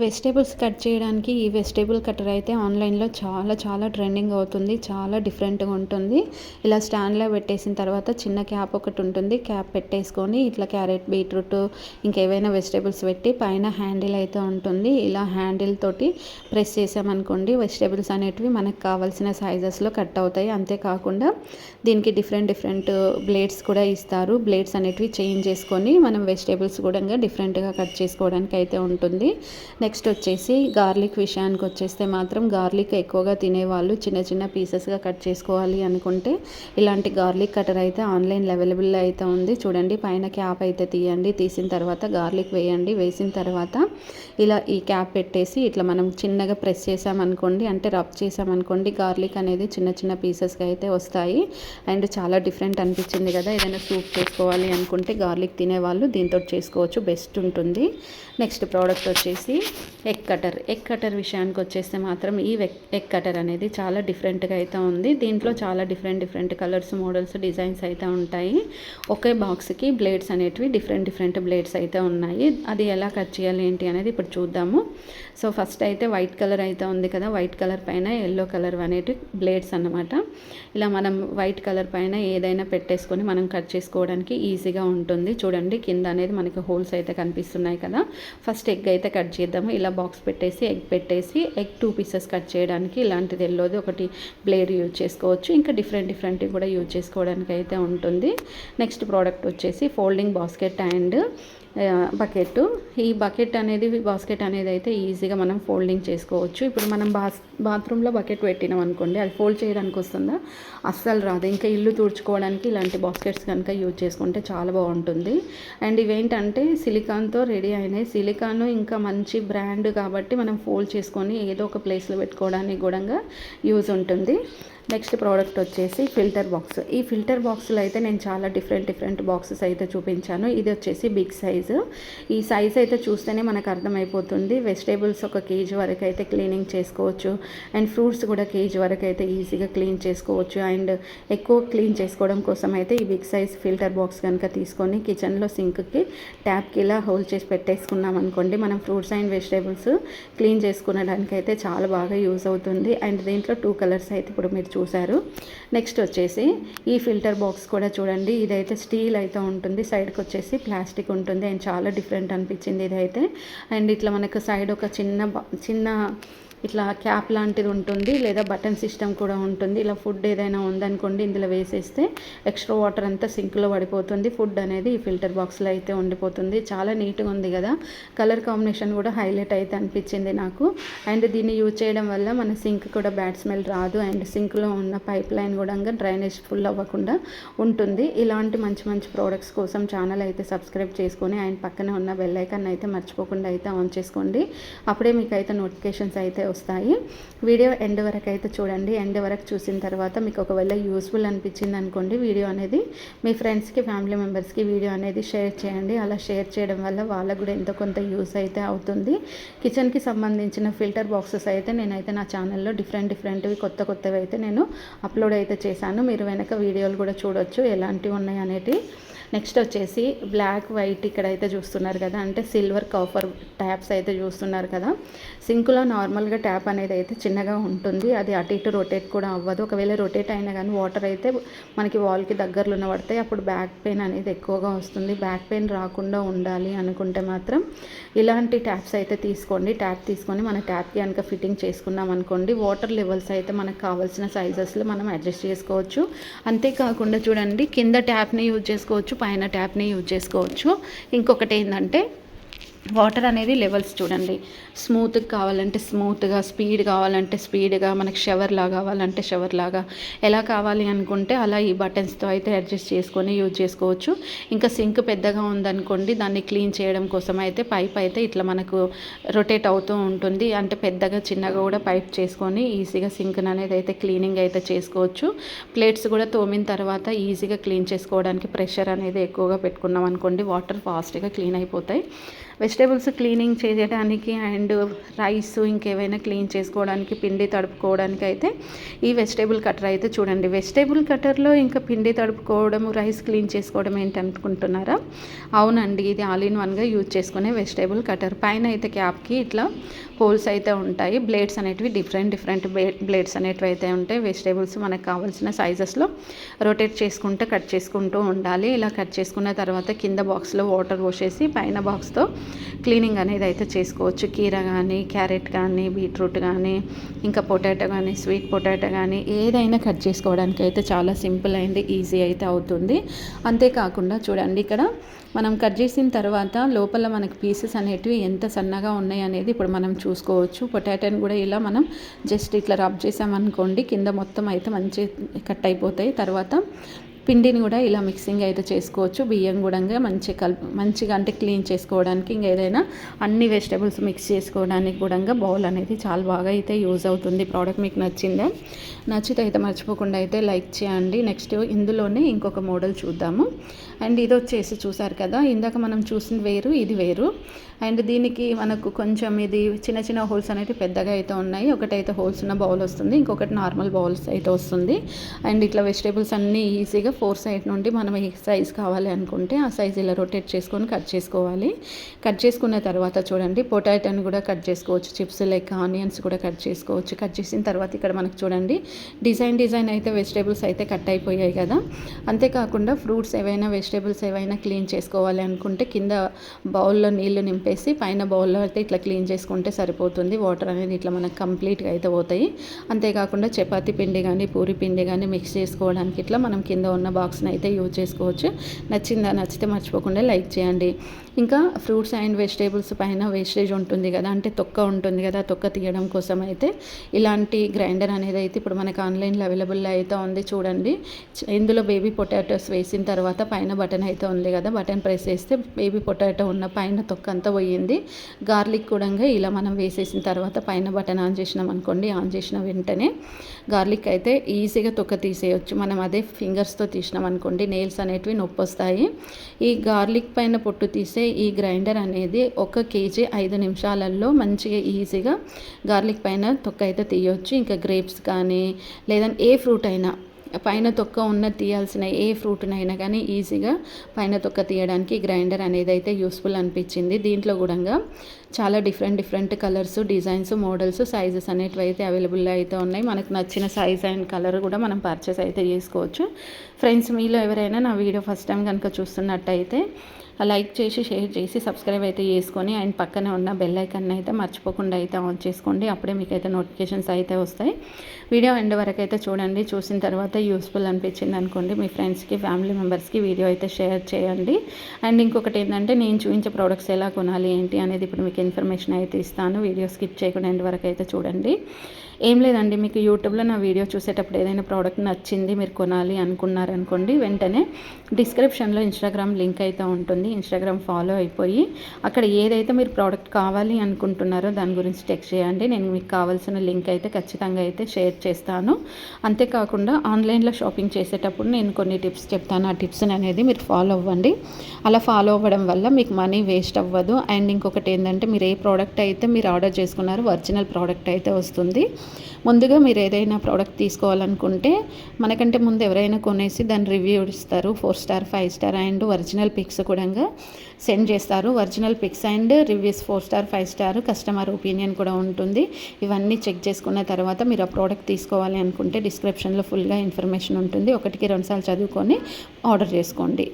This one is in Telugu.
వెజిటేబుల్స్ కట్ చేయడానికి ఈ వెజిటేబుల్ కట్టర్ అయితే ఆన్లైన్లో చాలా చాలా ట్రెండింగ్ అవుతుంది. చాలా డిఫరెంట్గా ఉంటుంది. ఇలా స్టాండ్లో పెట్టేసిన తర్వాత చిన్న క్యాప్ ఒకటి ఉంటుంది. క్యాప్ పెట్టేసుకొని ఇట్లా క్యారెట్, బీట్రూట్ ఇంకేవైనా వెజిటేబుల్స్ పెట్టి పైన హ్యాండిల్ అయితే ఉంటుంది. ఇలా హ్యాండిల్ తోటి ప్రెస్ చేసామనుకోండి వెజిటేబుల్స్ అనేటివి మనకు కావాల్సిన సైజెస్లో కట్ అవుతాయి. అంతేకాకుండా దీనికి డిఫరెంట్ బ్లేడ్స్ కూడా ఇస్తారు. బ్లేడ్స్ అనేటివి చేంజ్ చేసుకొని మనం వెజిటేబుల్స్ కూడా డిఫరెంట్గా కట్ చేసుకోవడానికి అయితే ఉంటుంది. నెక్స్ట్ వచ్చేసి గార్లిక్ విషయానికి వచ్చేస్తే మాత్రం గార్లిక్ ఎక్కువగా తినేవాళ్ళు చిన్న చిన్న పీసెస్గా కట్ చేసుకోవాలి అనుకుంటే ఇలాంటి గార్లిక్ కటర్ అయితే ఆన్లైన్ అవైలబుల్ అయితే ఉంది. చూడండి, పైన క్యాప్ అయితే తీయండి. తీసిన తర్వాత గార్లిక్ వేయండి. వేసిన తర్వాత ఇలా ఈ క్యాప్ పెట్టేసి ఇట్లా మనం చిన్నగా ప్రెస్ చేసామనుకోండి, అంటే రబ్ చేసామనుకోండి, గార్లిక్ అనేది చిన్న చిన్న పీసెస్గా అయితే వస్తాయి. అండ్ చాలా డిఫరెంట్ అనిపించింది కదా. ఏదైనా సూప్ చేసుకోవాలి అనుకుంటే గార్లిక్ తినేవాళ్ళు దీంతో చేసుకోవచ్చు, బెస్ట్ ఉంటుంది. నెక్స్ట్ ప్రోడక్ట్ వచ్చేసి ఎగ్ కటర్ విషయానికి వచ్చేస్తే మాత్రం ఈ ఎగ్ కటర్ అనేది చాలా డిఫరెంట్గా అయితే ఉంది. దీంట్లో చాలా డిఫరెంట్ కలర్స్, మోడల్స్, డిజైన్స్ అయితే ఉంటాయి. ఒకే బాక్స్కి బ్లేడ్స్ అనేటివి డిఫరెంట్ బ్లేడ్స్ అయితే ఉన్నాయి. అది ఎలా కట్ చేయాలి ఏంటి అనేది ఇప్పుడు చూద్దాము. సో ఫస్ట్ అయితే వైట్ కలర్ అయితే ఉంది కదా, వైట్ కలర్ పైన ఎల్లో కలర్ అనేటివి బ్లేడ్స్ అన్నమాట. ఇలా మనం వైట్ కలర్ పైన ఏదైనా పెట్టేసుకొని మనం కట్ చేసుకోవడానికి ఈజీగా ఉంటుంది. చూడండి, కింద అనేది మనకి హోల్స్ అయితే కనిపిస్తున్నాయి కదా. ఫస్ట్ ఎగ్ అయితే కట్ చేద్దాము. ఇలా బాక్స్ పెట్టేసి ఎగ్ పెట్టేసి ఎగ్ 2 పీసెస్ కట్ చేయడానికి ఇలాంటిది ఎల్లోది ఒకటి బ్లేడ్ యూజ్ చేసుకోవచ్చు. ఇంకా డిఫరెంట్ కూడా యూజ్ చేసుకోవడానికి అయితే ఉంటుంది. నెక్స్ట్ ప్రోడక్ట్ వచ్చేసి ఫోల్డింగ్ బాస్కెట్ అండ్ బకెట్. ఈ బాస్కెట్ అనేది అయితే ఈజీగా మనం ఫోల్డింగ్ చేసుకోవచ్చు. ఇప్పుడు మనం బాత్రూంలో బకెట్ పెట్టినాం అనుకోండి, అది ఫోల్డ్ చేయడానికి వస్తుందా? అస్సలు రాదు. ఇంకా ఇల్లు తుడుచుకోవడానికి ఇలాంటి బాస్కెట్స్ కనుక యూజ్ చేసుకుంటే చాలా బాగుంటుంది. అండ్ ఇవేంటంటే సిలికాన్తో రెడీ అయినాయి. సిలికాన్ ఇంకా మంచి బ్రాండ్ కాబట్టి మనం ఫోల్డ్ చేసుకొని ఏదో ఒక ప్లేస్లో పెట్టుకోవడానికి కూడా యూజ్ ఉంటుంది. నెక్స్ట్ ప్రోడక్ట్ వచ్చేసి ఫిల్టర్ బాక్స్. ఈ ఫిల్టర్ బాక్స్లో అయితే నేను చాలా డిఫరెంట్ బాక్సెస్ అయితే చూపించాను. ఇది వచ్చేసి బిగ్ సైజు. ఈ సైజ్ అయితే చూస్తేనే మనకు అర్థమైపోతుంది. వెజిటేబుల్స్ 1 కేజీ వరకు అయితే క్లీనింగ్ చేసుకోవచ్చు. అండ్ ఫ్రూట్స్ కూడా కేజీ వరకు అయితే ఈజీగా క్లీన్ చేసుకోవచ్చు. అండ్ ఎక్కువ క్లీన్ చేసుకోవడం కోసం అయితే ఈ బిగ్ సైజ్ ఫిల్టర్ బాక్స్ కనుక తీసుకొని కిచెన్లో సింక్కి ట్యాప్కి ఇలా హోల్డ్ చేసి పెట్టేసుకున్నాం అనుకోండి, మనం ఫ్రూట్స్ అండ్ వెజిటేబుల్స్ క్లీన్ చేసుకునడానికి అయితే చాలా బాగా యూజ్ అవుతుంది. అండ్ దీంట్లో 2 కలర్స్ అయితే ఇప్పుడు మీరు చూసారు. నెక్స్ట్ వచ్చేసి ఈ ఫిల్టర్ బాక్స్ కూడా చూడండి, ఇదైతే స్టీల్ అయితే ఉంటుంది. సైడ్కి వచ్చేసి ప్లాస్టిక్ ఉంటుంది. అండ్ చాలా డిఫరెంట్ అనిపించింది ఇదైతే. అండ్ ఇట్లా మనకు సైడ్ ఒక చిన్న ఇట్లా క్యాప్ లాంటిది ఉంటుంది, లేదా బటన్ సిస్టమ్ కూడా ఉంటుంది. ఇలా ఫుడ్ ఏదైనా ఉందనుకోండి, ఇందులో వేసేస్తే ఎక్స్ట్రా వాటర్ అంతా సింక్లో పడిపోతుంది. ఫుడ్ అనేది ఈ ఫిల్టర్ బాక్స్లో అయితే ఉండిపోతుంది. చాలా నీట్గా ఉంది కదా. కలర్ కాంబినేషన్ కూడా హైలైట్ అయితే అనిపించింది నాకు. అండ్ దీన్ని యూజ్ చేయడం వల్ల మన సింక్ కూడా బ్యాడ్ స్మెల్ రాదు. అండ్ సింక్లో ఉన్న పైప్ లైన్ కూడా డ్రైనేజ్ ఫుల్ అవ్వకుండా ఉంటుంది. ఇలాంటి మంచి ప్రోడక్ట్స్ కోసం ఛానల్ అయితే సబ్స్క్రైబ్ చేసుకొని అండ్ పక్కనే ఉన్న బెల్ ఐకాన్ అయితే మర్చిపోకుండా అయితే ఆన్ చేసుకోండి. అప్పుడే మీకు అయితే నోటిఫికేషన్స్ అయితే వస్తాయి. వీడియో ఎండ్ వరకు అయితే చూడండి. ఎండ్ వరకు చూసిన తర్వాత మీకు ఒకవేళ యూస్ఫుల్ అనిపించింది అనుకోండి, వీడియో అనేది మీ ఫ్రెండ్స్కి, ఫ్యామిలీ మెంబర్స్కి వీడియో అనేది షేర్ చేయండి. అలా షేర్ చేయడం వల్ల వాళ్ళకు కూడా ఎంతో కొంత యూస్ అయితే అవుతుంది. కిచెన్కి సంబంధించిన ఫిల్టర్ బాక్సెస్ అయితే నేనైతే నా ఛానల్లో డిఫరెంట్వి కొత్తవి అయితే నేను అప్లోడ్ అయితే చేశాను. మీరు వెనక వీడియోలు కూడా చూడొచ్చు ఎలాంటివి ఉన్నాయి అనేటివి. నెక్స్ట్ వచ్చేసి బ్లాక్, వైట్ ఇక్కడైతే చూస్తున్నారు కదా, అంటే సిల్వర్, కాపర్ ట్యాప్స్ అయితే చూస్తున్నారు కదా. సింకులో నార్మల్గా ట్యాప్ అనేది అయితే చిన్నగా ఉంటుంది. అది అటు ఇటు రొటేట్ కూడా అవ్వదు. ఒకవేళ రొటేట్ అయినా కానీ వాటర్ అయితే మనకి వాల్కి దగ్గరలో పడతాయి. అప్పుడు బ్యాక్ పెయిన్ అనేది ఎక్కువగా వస్తుంది. బ్యాక్ పెయిన్ రాకుండా ఉండాలి అనుకుంటే మాత్రం ఇలాంటి ట్యాప్స్ అయితే తీసుకోండి. ట్యాప్ తీసుకొని మన ట్యాప్కి కనుక ఫిట్టింగ్ చేసుకున్నాం అనుకోండి, వాటర్ లెవెల్స్ అయితే మనకు కావాల్సిన సైజెస్లో మనం అడ్జస్ట్ చేసుకోవచ్చు. అంతేకాకుండా చూడండి, కింద ట్యాప్ని యూజ్ చేసుకోవచ్చు, పైన ట్యాప్ని యూజ్ చేసుకోవచ్చు. ఇంకొకటి ఏంటంటే వాటర్ అనేది లెవెల్స్ చూడండి. స్మూత్గా కావాలంటే స్మూత్గా, స్పీడ్ కావాలంటే స్పీడ్గా, మనకి షవర్ లాగా కావాలంటే షవర్ లాగా, ఎలా కావాలి అనుకుంటే అలా ఈ బటన్స్తో అయితే అడ్జస్ట్ చేసుకొని యూజ్ చేసుకోవచ్చు. ఇంకా సింక్ పెద్దగా ఉందనుకోండి, దాన్ని క్లీన్ చేయడం కోసం అయితే పైప్ అయితే ఇట్లా మనకు రొటేట్ అవుతూ ఉంటుంది. అంటే పెద్దగా చిన్నగా కూడా పైప్ చేసుకొని ఈజీగా సింక్ అనేది అయితే క్లీనింగ్ అయితే చేసుకోవచ్చు. ప్లేట్స్ కూడా తోమిన తర్వాత ఈజీగా క్లీన్ చేసుకోవడానికి ప్రెషర్ అనేది ఎక్కువగా పెట్టుకున్నాం అనుకోండి, వాటర్ ఫాస్ట్గా క్లీన్ అయిపోతాయి. వెజిటేబుల్స్ క్లీనింగ్ చేయడానికి అండ్ రైస్ ఇంకేవైనా క్లీన్ చేసుకోవడానికి, పిండి తడుపుకోవడానికి అయితే ఈ వెజిటేబుల్ కటర్ అయితే చూడండి. వెజిటేబుల్ కటర్లో ఇంకా పిండి తడుపుకోవడం, రైస్ క్లీన్ చేసుకోవడం ఏంటి అనుకుంటున్నారా? అవునండి, ఇది ఆల్ ఇన్ వన్గా యూజ్ చేసుకునే వెజిటేబుల్ కటర్. పైన అయితే క్యాప్కి ఇట్లా హోల్స్ అయితే ఉంటాయి. బ్లేడ్స్ అనేటివి డిఫరెంట్ బ్లేడ్స్ అనేటివి అయితే ఉంటాయి. వెజిటేబుల్స్ మనకు కావాల్సిన సైజెస్లో రొటేట్ చేసుకుంటూ కట్ చేసుకుంటూ ఉండాలి. ఇలా కట్ చేసుకున్న తర్వాత కింద బాక్స్లో వాటర్ పోసేసి పైన బాక్స్తో క్లీనింగ్ అనేది అయితే చేసుకోవచ్చు. కీర కానీ, క్యారెట్ కానీ, బీట్రూట్ కానీ, ఇంకా పొటాటో కానీ, స్వీట్ పొటాటో కానీ ఏదైనా కట్ చేసుకోవడానికి అయితే చాలా సింపుల్ అండ్ ఈజీ అయితే అవుతుంది. అంతేకాకుండా చూడండి, ఇక్కడ మనం కట్ చేసిన తర్వాత లోపల మనకి పీసెస్ అనేటివి ఎంత సన్నగా ఉన్నాయి అనేది ఇప్పుడు మనం చూసుకోవచ్చు. పొటాటోని కూడా ఇలా మనం జస్ట్ ఇట్లా రబ్ చేసామనుకోండి, కింద మొత్తం అయితే మంచి కట్ అయిపోతాయి. తర్వాత పిండిని కూడా ఇలా మిక్సింగ్ అయితే చేసుకోవచ్చు. బియ్యం కూడా మంచిగా అంటే క్లీన్ చేసుకోవడానికి, ఇంకా ఏదైనా అన్ని వెజిటేబుల్స్ మిక్స్ చేసుకోవడానికి కూడా బౌల్ అనేది చాలా బాగా అయితే యూజ్ అవుతుంది. ప్రోడక్ట్ మీకు నచ్చిందా? నచ్చితే అయితే మర్చిపోకుండా అయితే లైక్ చేయండి. నెక్స్ట్ ఇందులోనే ఇంకొక మోడల్ చూద్దాము. అండ్ ఇది వచ్చేసి చూసారు కదా, ఇందాక మనం చూసింది వేరు, ఇది వేరు. అండ్ దీనికి మనకు కొంచెం ఇది చిన్న చిన్న హోల్స్ అనేవి పెద్దగా అయితే ఉన్నాయి. ఒకటైతే హోల్స్ ఉన్న బౌల్ వస్తుంది, ఇంకొకటి నార్మల్ బౌల్స్ అయితే వస్తుంది. అండ్ ఇట్లా వెజిటేబుల్స్ అన్నీ ఈజీగా 4 సైడ్ నుండి మనం ఏ సైజ్ కావాలి అనుకుంటే ఆ సైజ్ ఇలా రొటేట్ చేసుకొని కట్ చేసుకోవాలి. కట్ చేసుకున్న తర్వాత చూడండి, పొటాటోని కూడా కట్ చేసుకోవచ్చు. చిప్స్ లెక్క ఆనియన్స్ కూడా కట్ చేసుకోవచ్చు. కట్ చేసిన తర్వాత ఇక్కడ మనకు చూడండి డిజైన్ అయితే వెజిటేబుల్స్ అయితే కట్ అయిపోయాయి కదా. అంతేకాకుండా ఫ్రూట్స్ ఏవైనా వెజిటేబుల్స్ ఏవైనా క్లీన్ చేసుకోవాలి అనుకుంటే కింద బౌల్లో నీళ్లు నింపేసి పైన బౌల్లో అయితే ఇట్లా క్లీన్ చేసుకుంటే సరిపోతుంది. వాటర్ అనేది ఇట్లా మనకు కంప్లీట్గా అయితే పోతాయి. అంతేకాకుండా చపాతీ పిండి కానీ, పూరి పిండి కానీ మిక్స్ చేసుకోవడానికి ఇట్లా మనం కింద ఉన్న బాక్స్ని అయితే యూజ్ చేసుకోవచ్చు. నచ్చితే మర్చిపోకుండా లైక్ చేయండి. ఇంకా ఫ్రూట్స్ అండ్ వెజిటేబుల్స్ పైన వేస్టేజ్ ఉంటుంది కదా, అంటే తొక్క ఉంటుంది కదా, తొక్క తీయడం కోసం అయితే ఇలాంటి గ్రైండర్ అనేది అయితే ఇప్పుడు మనకు ఆన్లైన్లో అవైలబుల్ అయితే ఉంది. చూడండి, ఇందులో బేబీ పొటాటోస్ వేసిన తర్వాత పైన బటన్ అయితే ఉంది కదా, బటన్ ప్రెస్ చేస్తే బేబీ పొటాటో ఉన్న పైన తొక్క అంతా పోయింది. గార్లిక్ కూడా ఇలా మనం వేసేసిన తర్వాత పైన బటన్ ఆన్ చేసినాం అనుకోండి, ఆన్ చేసిన వెంటనే గార్లిక్ అయితే ఈజీగా తొక్క తీసేయచ్చు. మనం అదే ఫింగర్స్తో తీసినాం అనుకోండి, నెయిల్స్ అనేటివి నొప్పి వస్తాయి. ఈ గార్లిక్ పైన పొట్టు తీసే ఈ గ్రైండర్ అనేది 1 కేజీ 5 నిమిషాలలో మంచిగా ఈజీగా గార్లిక్ పైన తొక్క అయితే తీయవచ్చు. ఇంకా గ్రేప్స్ కానీ లేదా ఏ ఫ్రూట్ అయినా పైన తొక్క ఉన్న తీయాల్సిన ఏ ఫ్రూట్నైనా కానీ ఈజీగా పైన తొక్క తీయడానికి గ్రైండర్ అనేది అయితే యూస్ఫుల్ అనిపించింది. దీంట్లో కూడా చాలా different colours, designs, models, sizes అనేటివి అయితే అవైలబుల్ అయితే ఉన్నాయి. మనకు నచ్చిన సైజ్ అండ్ కలర్ కూడా మనం పర్చేస్ అయితే చేసుకోవచ్చు. ఫ్రెండ్స్, మీలో ఎవరైనా నా వీడియో ఫస్ట్ టైం కనుక చూస్తున్నట్టయితే లైక్ చేసి, షేర్ చేసి, సబ్స్క్రైబ్ అయితే చేసుకొని అండ్ పక్కనే ఉన్న బెల్ ఐకాన్ అయితే మర్చిపోకుండా అయితే ఆన్ చేసుకోండి. అప్పుడే మీకు అయితే నోటిఫికేషన్స్ అయితే వస్తాయి. వీడియో ఎండ్ వరకు అయితే చూడండి. చూసిన తర్వాత యూస్ఫుల్ అనిపించింది అనుకోండి, మీ ఫ్రెండ్స్కి, ఫ్యామిలీ మెంబర్స్కి వీడియో అయితే షేర్ చేయండి. అండ్ ఇంకొకటి ఏంటంటే, నేను చూపించే ప్రోడక్ట్స్ ఎలా కొనాలి ఏంటి అనేది ఇప్పుడు మీకు ఇన్ఫర్మేషన్ అయితే ఇస్తాను. వీడియో స్కిప్ చేయకుండా ఎండ్ వరకు అయితే చూడండి. ఏం లేదండి, మీకు యూట్యూబ్లో నా వీడియో చూసేటప్పుడు ఏదైనా ప్రోడక్ట్ నచ్చింది, మీరు కొనాలి అనుకున్నారనుకోండి, వెంటనే డిస్క్రిప్షన్లో ఇన్స్టాగ్రామ్ లింక్ అయితే ఉంటుంది. ఇన్స్టాగ్రామ్ ఫాలో అయిపోయి అక్కడ ఏదైతే మీరు ప్రోడక్ట్ కావాలి అనుకుంటున్నారో దాని గురించి టెక్స్ట్ చేయండి. నేను మీకు కావాల్సిన లింక్ అయితే ఖచ్చితంగా అయితే షేర్ చేస్తాను. అంతేకాకుండా ఆన్లైన్లో షాపింగ్ చేసేటప్పుడు నేను కొన్ని టిప్స్ చెప్తాను. ఆ టిప్స్ అనేది మీరు ఫాలో అవ్వండి. అలా ఫాలో అవ్వడం వల్ల మీకు మనీ వేస్ట్ అవ్వదు. అండ్ ఇంకొకటి ఏంటంటే, మీరు ఏ ప్రోడక్ట్ అయితే మీరు ఆర్డర్ చేసుకున్నారో ఒరిజినల్ ప్రోడక్ట్ అయితే వస్తుంది. ముందుగా మీరు ఏదైనా ప్రోడక్ట్ తీసుకోవాలనుకుంటే మనకంటే ముందు ఎవరైనా కొనేసి దాని రివ్యూ ఇస్తారు. 4 star, 5 star and original pics కూడా సెండ్ చేస్తారు. Original pics and reviews 4 star, 5 star, customer opinion కూడా ఉంటుంది. ఇవన్నీ చెక్ చేసుకున్న తర్వాత మీరు ఆ ప్రోడక్ట్ తీసుకోవాలి అనుకుంటే డిస్క్రిప్షన్లో ఫుల్గా ఇన్ఫర్మేషన్ ఉంటుంది. 1కి 2 సార్లు చదువుకొని ఆర్డర్ చేసుకోండి.